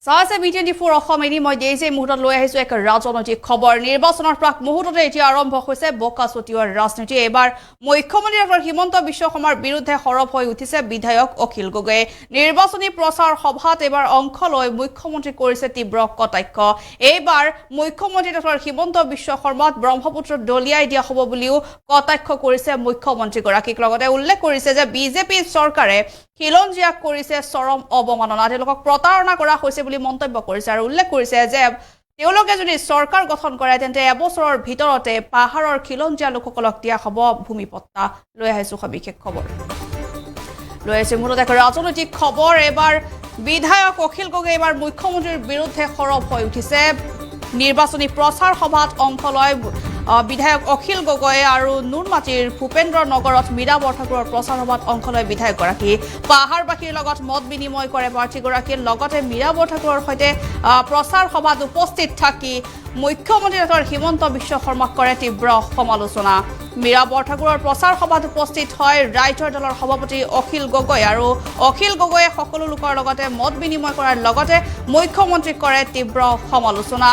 চাইছে B24 অসম এৰি মই দেইছে মুহূৰ্তত লৈ আহিছো এক ৰাজনৈতিক খবৰ নিৰ্বাচনৰ প্ৰাক মুহূৰ্ততে এতিয়া আৰম্ভ হৈছে বকাচতীয়াৰ ৰাজনীতি এবাৰ মুখ্যমন্ত্ৰী ডক্টৰ হিমন্ত বিশ্ব শৰ্মাৰ বিৰুদ্ধে সৰব হৈ উঠিছে বিধায়ক অখিল গগৈয়ে নিৰ্বাচনী প্ৰচাৰ সভাত এবাৰ অংশ লৈ মুখ্যমন্ত্ৰী কৰিছে তীব্ৰ কটাক্ষ এইবাৰ মুখ্যমন্ত্ৰী ডক্টৰ হিমন্ত বিশ্ব শৰ্মাক ব্ৰহ্মপুত্ৰ দলিয়াই দিয়া হ'ব বুলিও কটাক্ষ কৰিছে মুখ্যমন্ত্ৰীগৰাকীক লগতে উল্লেখ কৰিছে যে বিজেপি চৰকাৰে খিলঞ্জীয়াক কৰিছে চৰম অৱমাননা তেওঁলোকক প্ৰতাৰণা কৰা হৈছে বুলি মন্তব্য কৰিছে আৰু উল্লেখ কৰিছে যে তেওঁলোকে যদি চৰকাৰ গঠন কৰে তেন্তে এবছৰৰ ভিতৰতে পাহাৰৰ খিলঞ্জীয়া লোকসকলক দিয়া হ'ব ভূমিপট্টা লৈ আহিছো সবিশেষ খবৰ লৈ আহিছো মূলত এক ৰাজনৈতিক খবৰ এবাৰ বিধায়ক অখিল গগৈ এবাৰ মুখ্যমন্ত্ৰীৰ বিৰুদ্ধে সৰব হৈ উঠিছে নিৰ্বাচনী প্ৰচাৰ সভাত অংশ লয় বিধায়ক অখিল গগৈ আৰু নুনমাটিৰ ভূপেন্দ্ৰ নগৰত মীৰা বৰঠাকুৰৰ প্ৰচাৰ সভাত অংশ লয় বিধায়কগৰাকী পাহাৰবাসীৰ লগত মত বিনিময় কৰে প্ৰাৰ্থীগৰাকীৰ লগতে মীৰা বৰঠাকুৰৰ সৈতে প্ৰচাৰ সভাত উপস্থিত থাকি মুখ্যমন্ত্ৰী ডক্টৰ হিমন্ত বিশ্ব শৰ্মাক কৰে তীব্ৰ সমালোচনা মীৰা বৰঠাকুৰৰ প্ৰচাৰ সভাত উপস্থিত হয় ৰাইজৰ দলৰ সভাপতি অখিল গগৈ আৰু অখিল গগৈয়ে সকলো লোকৰ লগতে মত বিনিময় কৰাৰ লগতে মুখ্যমন্ত্ৰীক কৰে তীব্ৰ সমালোচনা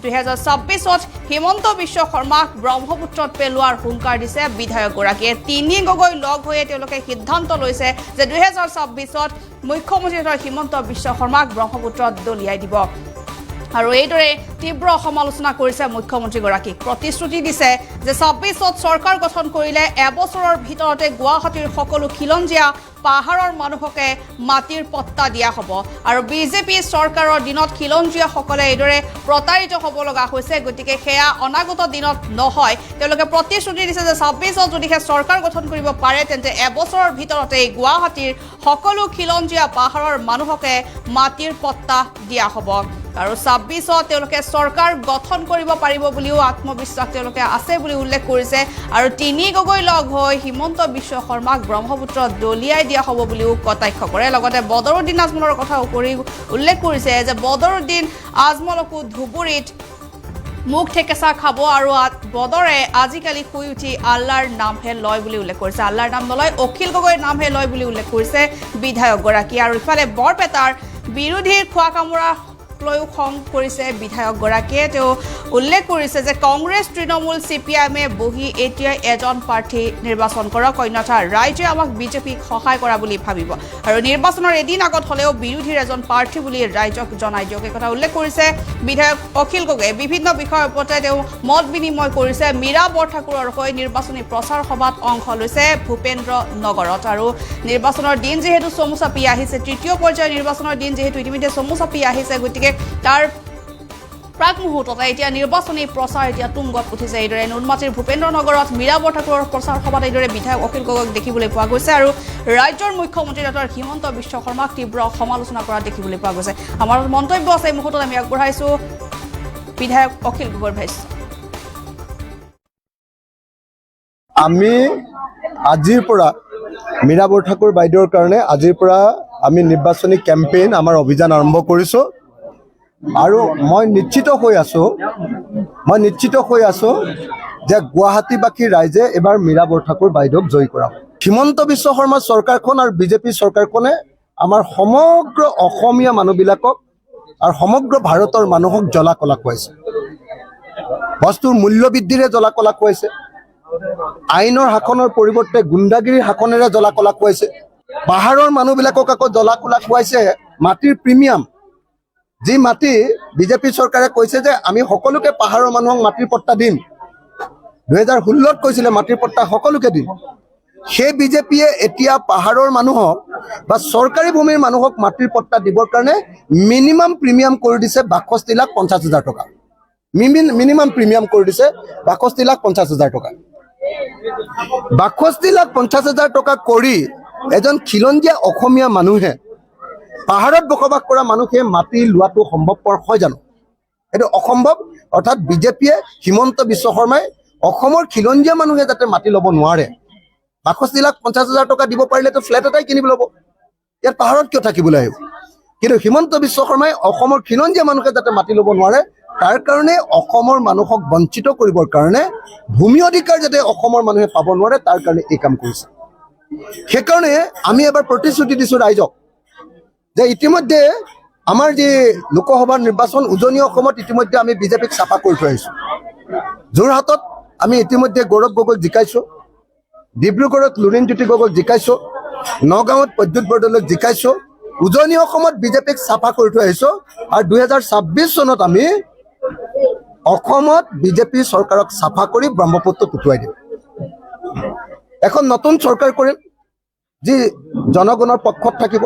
2026 হিমন্ত বিশ্ব শৰ্মাক ব্ৰহ্মপুত্ৰত পেলোৱাৰ হুংকাৰ দিছে বিধায়কগৰাকীয়ে তিনি গগৈ লগ হৈ তেওঁলোকে সিদ্ধান্ত লৈছে যে 2026 মুখ্যমন্ত্ৰী হিমন্ত বিশ্ব শৰ্মাক ব্ৰহ্মপুত্ৰত দলিয়াই দিব আৰু এইদৰে তীব্ৰ সমালোচনা কৰিছে মুখ্যমন্ত্ৰীগৰাকীক প্ৰতিশ্ৰুতি দিছে যে 26ত চৰকাৰ গঠন কৰিলে এবছৰৰ ভিতৰতে গুৱাহাটীৰ সকলো খিলঞ্জীয়া পাহাৰৰ মানুহকে মাটিৰ পট্টা দিয়া হ'ব আৰু বিজেপি চৰকাৰৰ দিনত খিলঞ্জীয়াসকলে এইদৰে প্ৰতাৰিত হ'ব লগা হৈছে গতিকে সেয়া অনাগত দিনত নহয় তেওঁলোকে প্ৰতিশ্ৰুতি দিছে যে 26ত যদিহে চৰকাৰ গঠন কৰিব পাৰে তেন্তে এবছৰৰ ভিতৰতে গুৱাহাটীৰ সকলো খিলঞ্জীয়া পাহাৰৰ মানুহকে মাটিৰ পট্টা দিয়া হ'ব আৰু 26ত তেওঁলোকে চৰকাৰ গঠন কৰিব পাৰিব বুলিও আত্মবিশ্বাস তেওঁলোকে আছে বুলি উল্লেখ কৰিছে আৰু তিনি গগৈ লগ হৈ হিমন্ত বিশ্ব শৰ্মাক ব্ৰহ্মপুত্ৰত দলিয়াই দিয়া হ'ব বুলিও কটাক্ষ কৰে লগতে বদৰুদ্দিন আজমলৰ কথা উল্লেখ কৰিছে যে বদৰুদ্দিন আজমলকো ধুবুৰীত মুখ ঠেকেচা খাব আৰু বদৰে আজিকালি শুই উঠি আল্লাৰ নামহে লয় বুলি উল্লেখ কৰিছে আল্লাৰ নাম নলয় অখিল গগৈৰ নামহে লয় বুলি উল্লেখ কৰিছে বিধায়কগৰাকী আৰু ইফালে বৰপেটাৰ বিৰোধীৰ খোৱা কামোৰা লৈও খং কৰিছে বিধায়কগৰাকীয়ে তেওঁ উল্লেখ কৰিছে যে কংগ্ৰেছ তৃণমূল CPIMে বহি এতিয়া এজন প্ৰাৰ্থী নিৰ্বাচন কৰক অন্যথা ৰাইজে আমাক বিজেপিক সহায় কৰা বুলি ভাবিব আৰু নিৰ্বাচনৰ এদিন আগত হলেও বিৰোধীৰ এজন প্ৰাৰ্থী বুলি ৰাইজক জনাই দিয়ক এই কথা উল্লেখ কৰিছে বিধায়ক অখিল গগৈ বিভিন্ন বিষয়ৰ ওপৰত তেওঁ মত বিনিময় কৰিছে মীৰা বৰঠাকুৰৰ হৈ নিৰ্বাচনী প্ৰচাৰ সভাত অংশ লৈছে ভূপেন্দ্ৰ নগৰত আৰু নিৰ্বাচনৰ দিন যেহেতু চমু চাপি আহিছে তৃতীয় পৰ্যায়ৰ নিৰ্বাচনৰ দিন যেহেতু ইতিমধ্যে চমু চাপি আহিছে গতিকে তাৰ প্ৰাক মুহূৰ্ততে এতিয়া নিৰ্বাচনী প্ৰচাৰ এতিয়া তুংগত উঠিছে এইদৰে নুনমাটিৰ ভূপেন্দ্ৰ নগৰত মীৰা বৰঠাকুৰৰ প্ৰচাৰ সভাত এইদৰে বিধায়ক অখিল গগৈক দেখিবলৈ পোৱা গৈছে আৰু ৰাজ্যৰ মুখ্যমন্ত্ৰী ডক্টৰ হিমন্ত বিশ্ব শৰ্মাক তীব্ৰ সমালোচনা কৰা দেখিবলৈ পোৱা গৈছে আমাৰ মন্তব্য আছে এই মুহূৰ্তত আমি আগবঢ়াইছো বিধায়ক অখিল গগৈৰ ভাষ্য আমি আজিৰ পৰা মীৰা বৰঠাকুৰ বাইদেউৰ কাৰণে আজিৰ পৰা আমি নিৰ্বাচনী কেম্পেইন আমাৰ অভিযান আৰম্ভ কৰিছো আৰু মই নিশ্চিত হৈ আছো যে গুৱাহাটীবাসী ৰাইজে এবাৰ মীৰা বৰঠাকুৰ বাইদেউক জয়ী কৰাব হিমন্ত বিশ্ব শৰ্মা চৰকাৰখন আৰু বিজেপি চৰকাৰখনে আমাৰ সমগ্ৰ অসমীয়া মানুহবিলাকক আৰু সমগ্ৰ ভাৰতৰ মানুহক জ্বলা কলা খুৱাইছে বস্তুৰ মূল্য বৃদ্ধিৰে জ্বলা কলা খুৱাইছে আইনৰ শাসনৰ পৰিৱৰ্তে গুণ্ডাগিৰিৰ শাসনেৰে জ্বলা কলা খুৱাইছে পাহাৰৰ মানুহবিলাকক আকৌ জ্বলা কলা খুৱাইছে মাটিৰ প্ৰিমিয়াম যি মাটি বিজেপি চৰকাৰে কৈছে যে আমি সকলোকে পাহাৰৰ মানুহক মাটিৰ পট্টা দিম 2016ত কৈছিলে মাটিৰ পট্টা সকলোকে দিম সেই বিজেপিয়ে এতিয়া পাহাৰৰ মানুহক বা চৰকাৰী ভূমিৰ মানুহক মাটিৰ পট্টা দিবৰ কাৰণে মিনিমাম প্ৰিমিয়াম কৰি দিছে 62,50,000 টকা মিনিমাম প্ৰিমিয়াম কৰি দিছে 62,50,000 টকা 62,50,000 টকা কৰি এজন খিলঞ্জীয়া অসমীয়া মানুহে পাহাৰত বসবাস কৰা মানুহে মাটি লোৱাটো সম্ভৱপৰ হয় জানো এইটো অসম্ভৱ অৰ্থাৎ বিজেপিয়ে হিমন্ত বিশ্ব শৰ্মাই অসমৰ খিলঞ্জীয়া মানুহে যাতে মাটি ল'ব নোৱাৰে 62,50,000 টকা দিব পাৰিলেতো ফ্লেট এটাই কিনিব ল'ব ইয়াত পাহাৰত কিয় থাকিবলৈ আহিব কিন্তু হিমন্ত বিশ্ব শৰ্মাই অসমৰ খিলঞ্জীয়া মানুহে যাতে মাটি ল'ব নোৱাৰে তাৰ কাৰণে অসমৰ মানুহক বঞ্চিত কৰিবৰ কাৰণে ভূমি অধিকাৰ যাতে অসমৰ মানুহে পাব নোৱাৰে তাৰ কাৰণে এই কাম কৰিছে সেইকাৰণে আমি এবাৰ প্ৰতিশ্ৰুতি দিছো ৰাইজক যে ইতিমধ্যে আমাৰ যি লোকসভা নিৰ্বাচন উজনি অসমত ইতিমধ্যে আমি বিজেপিক চাফা কৰি থৈ আহিছোঁ। যোৰহাটত আমি ইতিমধ্যে গৌৰৱ গগৈক জিকাইছোঁ, ডিব্ৰুগড়ত লুৰিণজ্যোতি গগৈক জিকাইছোঁ, নগাঁৱত প্ৰদ্যুৎ বৰদলৈক জিকাইছোঁ। উজনি অসমত বিজেপিক চাফা কৰি থৈ আহিছোঁ আৰু 2026 চনত আমি অসমত বিজেপি চৰকাৰক চাফা কৰি ব্ৰহ্মপুত্ৰত উটুৱাই দিম। এখন নতুন চৰকাৰ কৰিম যি জনগণৰ পক্ষত থাকিব,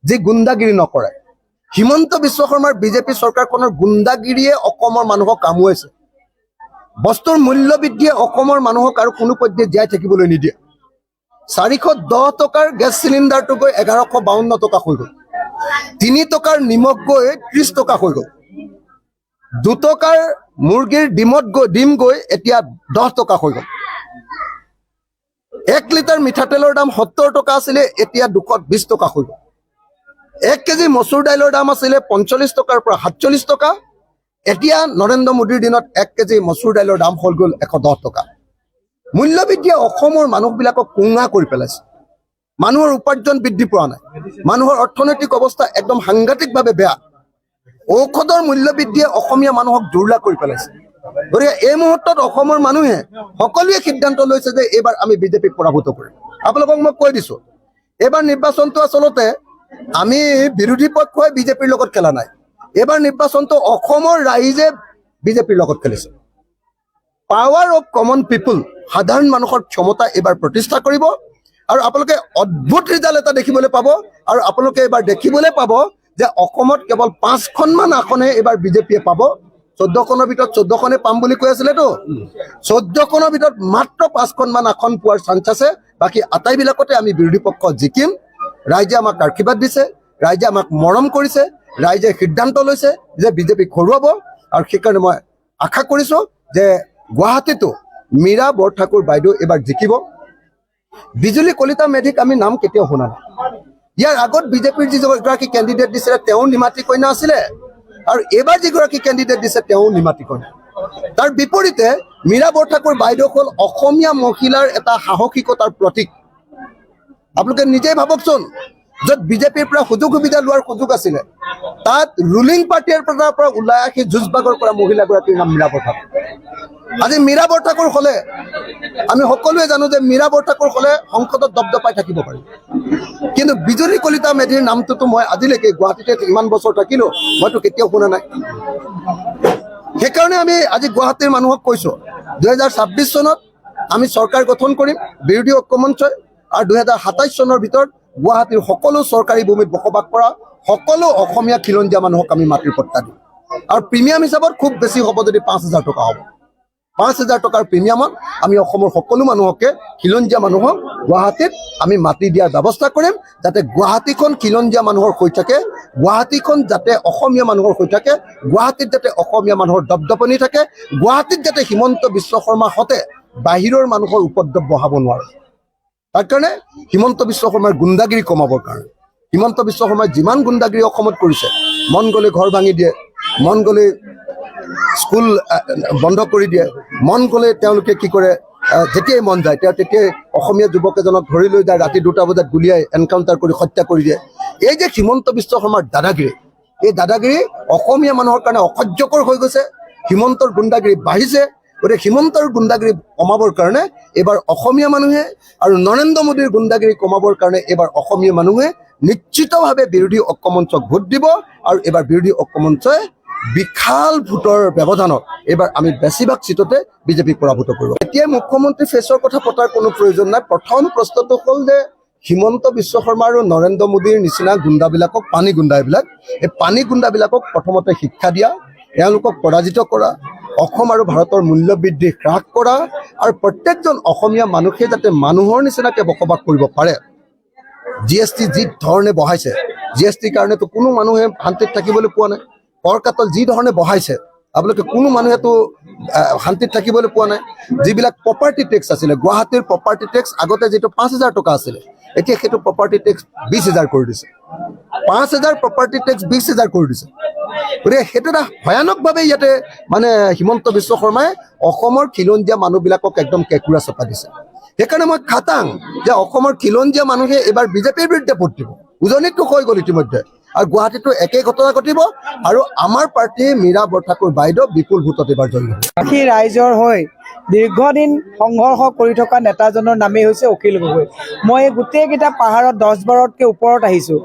যি গুণ্ডাগিৰি নকৰে। হিমন্ত বিশ্ব শৰ্মাৰ বিজেপি চৰকাৰখনৰ গুণ্ডাগিৰিয়ে অসমৰ মানুহক কামুৱাইছে। বস্তুৰ মূল্য বৃদ্ধিয়ে অসমৰ মানুহক আৰু কোনো পধ্যে জীয়াই থাকিবলৈ নিদিয়ে। 410 টকাৰ গেছ চিলিণ্ডাৰটো গৈ 1152 টকা হৈ গ'ল। 3 টকাৰ নিমখ গৈ 30 টকা হৈ গ'ল। 2 টকাৰ মুৰ্গীৰ ডিম গৈ এতিয়া 10 টকা হৈ গ'ল। 1 লিটাৰ মিঠাতেলৰ দাম 70 টকা আছিলে, এতিয়া 220 টকা হৈ গ'ল। 1 কেজি মচুৰ দাইলৰ দাম আছিলে 45 টকাৰ পৰা 47 টকা, এতিয়া নৰেন্দ্ৰ মোদীৰ দিনত 1 কেজি মচুৰ দাইলৰ দাম হৈ গ'ল 110 টকা। মূল্যবৃদ্ধিয়ে অসমৰ মানুহবিলাকক কোঙা কৰি পেলাইছে। মানুহৰ উপাৰ্জন বৃদ্ধি পোৱা নাই, মানুহৰ অৰ্থনৈতিক অৱস্থা একদম সাংঘাতিকভাৱে বেয়া। ঔষধৰ মূল্যবৃদ্ধিয়ে অসমীয়া মানুহক দুৰ্লা কৰি পেলাইছে। গতিকে এই মুহূৰ্তত অসমৰ মানুহে সকলোৱে সিদ্ধান্ত লৈছে যে এইবাৰ আমি বিজেপিক পৰাভূত কৰিম। আপোনালোকক মই কৈ দিছোঁ, এইবাৰ নিৰ্বাচনটো আচলতে আমি বিৰোধী পক্ষই বিজেপিৰ লগত খেলা নাই। এইবাৰ নিৰ্বাচনটো অসমৰ ৰাইজে বিজেপিৰ লগত খেলিছে। পাৱাৰ অফ কমন পিপুল, সাধাৰণ মানুহৰ ক্ষমতা এইবাৰ প্ৰতিষ্ঠা কৰিব আৰু আপোনালোকে অদ্ভুত ৰিজাল্ট এটা দেখিবলৈ পাব। আৰু আপোনালোকে এইবাৰ দেখিবলৈ পাব যে অসমত কেৱল 5খনমান আসনহে এইবাৰ বিজেপিয়ে পাব। 14খনৰ ভিতৰত 14খনে পাম বুলি কৈ আছিলেতো, 14খনৰ ভিতৰত মাত্ৰ 5খনমান আসন পোৱাৰ চান্স আছে। বাকী আটাইবিলাকতে আমি বিৰোধী পক্ষ জিকিম। ৰাইজে আমাক আশীৰ্বাদ দিছে, ৰাইজে আমাক মৰম কৰিছে, ৰাইজে সিদ্ধান্ত লৈছে যে বিজেপিক হৰুৱাব। আৰু সেইকাৰণে মই আশা কৰিছোঁ যে গুৱাহাটীতো মীৰা বৰঠাকুৰ বাইদেউ এইবাৰ জিকিব। বিজুলী কলিতা মেধিক আমি নাম কেতিয়াও শুনা নাই। ইয়াৰ আগত বিজেপিৰ যিগৰাকী কেণ্ডিডেট দিছিলে তেওঁ নিমাতী কন্যা আছিলে, আৰু এইবাৰ যিগৰাকী কেণ্ডিডেট দিছে তেওঁ নিমাতী কন্যা। তাৰ বিপৰীতে মীৰা বৰঠাকুৰ বাইদেউ হ'ল অসমীয়া মহিলাৰ এটা সাহসিকতাৰ প্ৰতীক। আপোনালোকে নিজেই ভাবকচোন, য'ত বিজেপিৰ পৰা সুযোগ সুবিধা লোৱাৰ সুযোগ আছিলে, তাত ৰুলিং পাৰ্টিৰ পৰা ওলাই আহি যুঁজবাগৰ কৰা মহিলাগৰাকীৰ নাম মীৰা বৰঠাকুৰ। আজি মীৰা বৰঠাকুৰ হ'লে আমি সকলোৱে জানো যে মীৰা বৰঠাকুৰ হ'লে সংসদত দপদপাই থাকিব পাৰি, কিন্তু বিজুলী কলিতা মেধিৰ নামটোতো মই আজিলৈকে গুৱাহাটীতে ইমান বছৰ থাকিলোঁ মইতো কেতিয়াও শুনা নাই। সেইকাৰণে আমি আজি গুৱাহাটীৰ মানুহক কৈছোঁ, 2026 চনত আমি চৰকাৰ গঠন কৰিম বিৰোধী ঐক্যমঞ্চই, আৰু 2027 চনৰ ভিতৰত গুৱাহাটীৰ সকলো চৰকাৰী ভূমিত বসবাস কৰা সকলো অসমীয়া খিলঞ্জীয়া মানুহক আমি মাটিৰ পট্টা দিম। আৰু প্ৰিমিয়াম হিচাপত খুব বেছি হ'ব যদি 5,000 টকা হ'ব। 5,000 টকাৰ প্ৰিমিয়ামত আমি অসমৰ সকলো মানুহকে, খিলঞ্জীয়া মানুহক গুৱাহাটীত আমি মাটি দিয়াৰ ব্যৱস্থা কৰিম, যাতে গুৱাহাটীখন খিলঞ্জীয়া মানুহৰ হৈ থাকে, গুৱাহাটীখন যাতে অসমীয়া মানুহৰ হৈ থাকে, গুৱাহাটীত যাতে অসমীয়া মানুহৰ দপদপনি থাকে, গুৱাহাটীত যাতে হিমন্ত বিশ্ব শৰ্মাৰ সতে বাহিৰৰ মানুহৰ উপদ্ৰৱ বঢ়াব নোৱাৰে। তাৰ কাৰণে হিমন্ত বিশ্ব শৰ্মাৰ গুণ্ডাগিৰি কমাবৰ কাৰণে, হিমন্ত বিশ্ব শৰ্মাই যিমান গুণ্ডাগিৰি অসমত কৰিছে, মন গ'লে ঘৰ ভাঙি দিয়ে, মন গ'লে স্কুল বন্ধ কৰি দিয়ে, মন গ'লে তেওঁলোকে কি কৰে, যেতিয়াই মন যায় তেতিয়াই অসমীয়া যুৱক এজনক ধৰি লৈ যায়, ৰাতি 2টা বজাত গুলিয়াই এনকাউণ্টাৰ কৰি হত্যা কৰি দিয়ে। এই যে হিমন্ত বিশ্ব শৰ্মাৰ দাদাগিৰি, এই দাদাগিৰি অসমীয়া মানুহৰ কাৰণে অসহ্যকৰ হৈ গৈছে। হিমন্তৰ গুণ্ডাগিৰি বাঢ়িছে। গতিকে হিমন্তৰ গুণ্ডাগিৰি কমাবৰ কাৰণে এইবাৰ অসমীয়া মানুহে, আৰু নৰেন্দ্ৰ মোদীৰ গুণ্ডাগিৰি কমাবৰ কাৰণে এইবাৰ অসমীয়া মানুহে নিশ্চিতভাৱে বিৰোধী ঐক্যমঞ্চক ভোট দিব। আৰু এইবাৰ বিৰোধী ঐক্যমঞ্চই বিশাল ভোটৰ ব্যৱধানত এইবাৰ আমি বেছিভাগ চিটতে বিজেপিক পৰাভূত কৰিব। এতিয়াই মুখ্যমন্ত্ৰী ফেচৰ কথা পতাৰ কোনো প্ৰয়োজন নাই। প্ৰথম প্ৰশ্নটো হ'ল যে হিমন্ত বিশ্ব শৰ্মা আৰু নৰেন্দ্ৰ মোদীৰ নিচিনা গুণ্ডাবিলাকক, পানী গুণ্ডা এইবিলাক, এই পানী গুণ্ডাবিলাকক প্ৰথমতে শিক্ষা দিয়া, এওঁলোকক পৰাজিত কৰা, অসম আৰু ভাৰতৰ মূল্য বৃদ্ধি হ্ৰাস কৰা, আৰু প্ৰত্যেকজন অসমীয়া মানুহে যাতে মানুহৰ নিচিনাকৈ বসবাস কৰিব পাৰে। GST যি ধৰণে বঢ়াইছে, GSTৰ কাৰণেতো কোনো মানুহে শান্তিত থাকিবলৈ পোৱা নাই। কৰ কাটল যি ধৰণে বঢ়াইছে, আপোনালোকে কোনো মানুহেতো শান্তিত থাকিবলৈ পোৱা নাই। যিবিলাক প্ৰপাৰ্টি টেক্স আছিলে, গুৱাহাটীৰ প্ৰপাৰ্টি টেক্স আগতে যিটো 5,000 টকা আছিলে, এতিয়া সেইটো প্ৰপাৰ্টি টেক্স 20,000 কৰি দিছে। 5,000 প্ৰপাৰ্টি টেক্স 20,000 কৰি দিছে। গতিকে সেইটো এটা ভয়ানকভাৱে ইয়াতে মানে হিমন্ত বিশ্ব শৰ্মাই অসমৰ খিলঞ্জীয়া মানুহবিলাকক একদম কেঁকুৰা চপা দিছে। সেইকাৰণে মই খাটাং যে অসমৰ খিলঞ্জীয়া মানুহে এইবাৰ বিজেপিৰ বিৰুদ্ধে ভোট দিব। উজনিতটো হৈ গ'ল ইতিমধ্যে, আৰু গুৱাহাটীতো একেই ঘটনা ঘটিব আৰু আমাৰ প্ৰাৰ্থী মীৰা বৰঠাকুৰ বাইদেউ বিপুল ভোটত এবাৰ জয়ী হ'ব। বাকী ৰাইজৰ হৈ দীৰ্ঘদিন সংঘৰ্ষ কৰি থকা নেতাজনৰ নামেই হৈছে অখিল গগৈ। মই এই গোটেইকেইটা পাহাৰত 10-12তকৈ ওপৰত আহিছোঁ।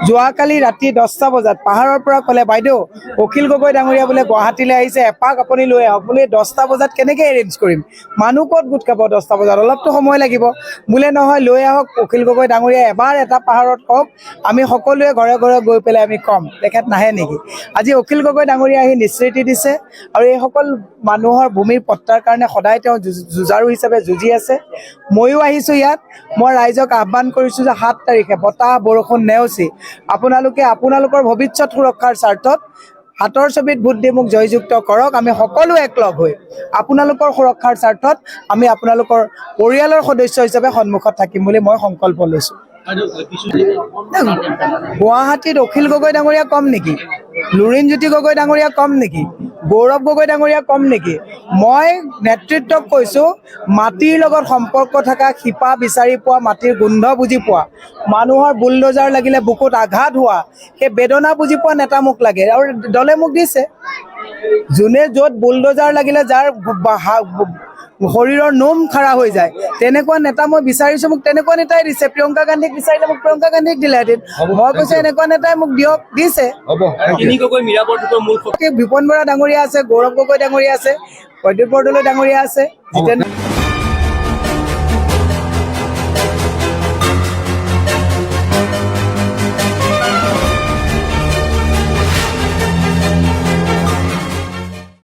যোৱাকালি ৰাতি 10টা বজাত পাহাৰৰ পৰা ক'লে, বাইদেউ অখিল গগৈ ডাঙৰীয়া বোলে গুৱাহাটীলৈ আহিছে, এপাক আপুনি লৈ আহক। বোলে 10টা বজাত কেনেকৈ এৰেঞ্জ কৰিম, মানুহ ক'ত গোট খাব 10টা বজাত, অলপতো সময় লাগিব। বোলে নহয়, লৈ আহক অখিল গগৈ ডাঙৰীয়া, এবাৰ এটা পাহাৰত কওক, আমি সকলোৱে ঘৰে ঘৰে গৈ পেলাই আমি ক'ম, তেখেত নাহে নেকি। আজি অখিল গগৈ ডাঙৰীয়া আহি নিশ্চিতি দিছে আৰু এইসকল মানুহৰ ভূমিৰ পট্টাৰ কাৰণে সদায় তেওঁ যুঁজাৰু হিচাপে যুঁজি আছে। ময়ো আহিছোঁ ইয়াত। মই ৰাইজক আহ্বান কৰিছোঁ যে 7 তাৰিখে বতাহ বৰষুণ নেওচি আপোনালোকে আপোনালোকৰ ভৱিষ্যত সুৰক্ষাৰ স্বাৰ্থত হাতৰ ছবিত ভোট দি মোক জয়যুক্ত কৰক। আমি সকলো একলগ হৈ আপোনালোকৰ সুৰক্ষাৰ স্বাৰ্থত আমি আপোনালোকৰ পৰিয়ালৰ সদস্য হিচাপে সন্মুখত থাকিম বুলি মই সংকল্প লৈছোঁ। গুৱাহাটীত অখিল গগৈ ডাঙৰীয়া কম নেকি, লুৰিণজ্যোতি গগৈ ডাঙৰীয়া কম নেকি, গৌৰৱ গগৈ ডাঙৰীয়া কম নেকি? মই নেতৃত্বক কৈছোঁ, মাটিৰ লগত সম্পৰ্ক থকা, শিপা বিচাৰি পোৱা, মাটিৰ গোন্ধ বুজি পোৱা, মানুহৰ বুলডোজাৰ লাগিলে বুকুত আঘাত হোৱা, সেই বেদনা বুজি পোৱা নেতা মোক লাগে। আৰু দলে মোক দিছে। যোনে য'ত বুলডোজাৰ লাগিলে, যাৰ শৰীৰৰ নোম খাৰা হৈ যায়, তেনেকুৱা নেতা মই বিচাৰিছোঁ, মোক তেনেকুৱা নেতাই দিছে। প্ৰিয়ংকা গান্ধীক বিচাৰিলে মোক প্ৰিয়ংকা গান্ধীক দিলেহেঁতেন। মই কৈছোঁ এনেকুৱা নেতাই মোক দিয়ক, দিছে। বিপন বৰা ডাঙৰীয়া আছে, গৌৰৱ গগৈ ডাঙৰীয়া আছে, প্ৰদ্যুৎ বৰদলৈ ডাঙৰীয়া আছে, জিতেন্দ্ৰ